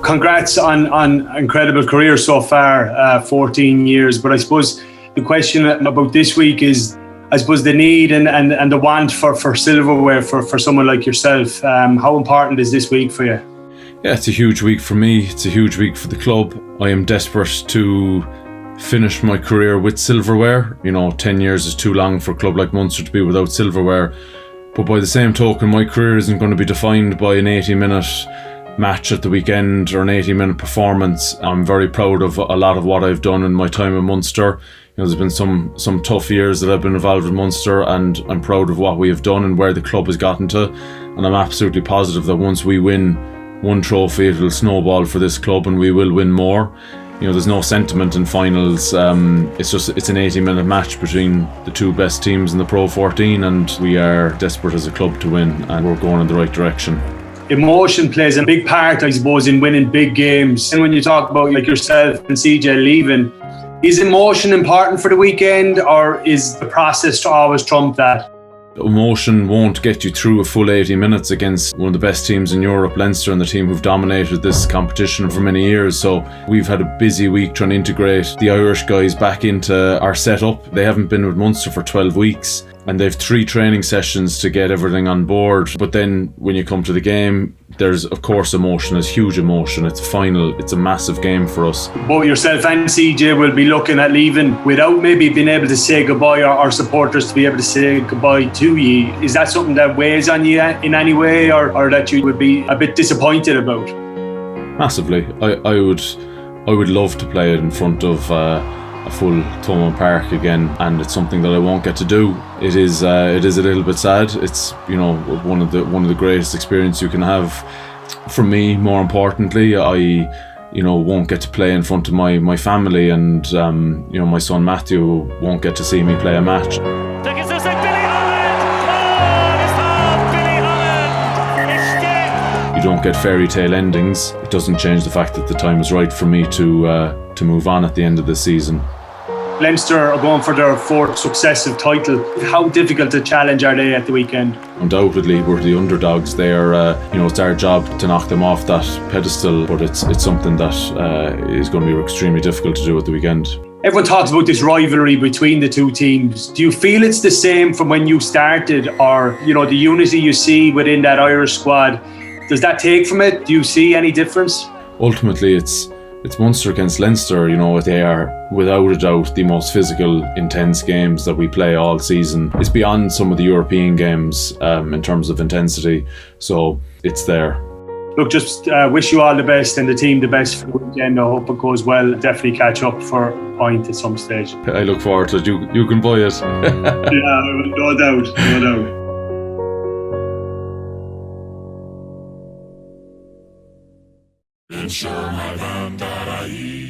Congrats on incredible career so far, 14 years. But I suppose the question about this week is, I suppose, the need and the want for silverware for someone like yourself. How important is this week for you? Yeah, it's a huge week for me. It's a huge week for the club. I am desperate to finish my career with silverware. 10 years is too long for a club like Munster to be without silverware. But by the same token, my career isn't going to be defined by an 80-minute match at the weekend or an 80-minute performance. I'm very proud of a lot of what I've done in my time in Munster. There's been some tough years that I've been involved with Munster, and I'm proud of what we have done and where the club has gotten to. And I'm absolutely positive that once we win one trophy, it'll snowball for this club and we will win more. There's no sentiment in finals. It's an 80-minute match between the two best teams in the PRO14, and we are desperate as a club to win, and we're going in the right direction. Emotion plays a big part, I suppose, in winning big games. And when you talk about like yourself and CJ leaving, is emotion important for the weekend, or is the process to always trump that? Emotion won't get you through a full 80 minutes against one of the best teams in Europe, Leinster, and the team who've dominated this competition for many years. So we've had a busy week trying to integrate the Irish guys back into our setup. They haven't been with Munster for 12 weeks and they've 3 training sessions to get everything on board. But then when you come to the game, there's of course emotion. It's huge emotion. It's final. It's a massive game for us. Both yourself and CJ will be looking at leaving without maybe being able to say goodbye, or supporters to be able to say goodbye to you. Is that something that weighs on you in any way, or that you would be a bit disappointed about? Massively. I would love to play it in front of a full Thomond Park again, and it's something that I won't get to do. It is a little bit sad. It's one of the greatest experiences you can have. For me, more importantly, I won't get to play in front of my family, and my son Matthew won't get to see me play a match. You don't get fairy tale endings. It doesn't change the fact that the time is right for me to move on at the end of the season. Leinster are going for their 4th successive title. How difficult a challenge are they at the weekend? Undoubtedly, we're the underdogs. They are, it's our job to knock them off that pedestal, but it's something that is going to be extremely difficult to do at the weekend. Everyone talks about this rivalry between the two teams. Do you feel it's the same from when you started, or the unity you see within that Irish squad? Does that take from it? Do you see any difference? Ultimately, it's Munster against Leinster. They are without a doubt the most physical, intense games that we play all season. It's beyond some of the European games in terms of intensity, so it's there. Look, just wish you all the best and the team the best for the weekend. I hope it goes well. Definitely catch up for a pint at some stage. I look forward to it. You can buy it. Yeah, no doubt. Ensure my band that I eat.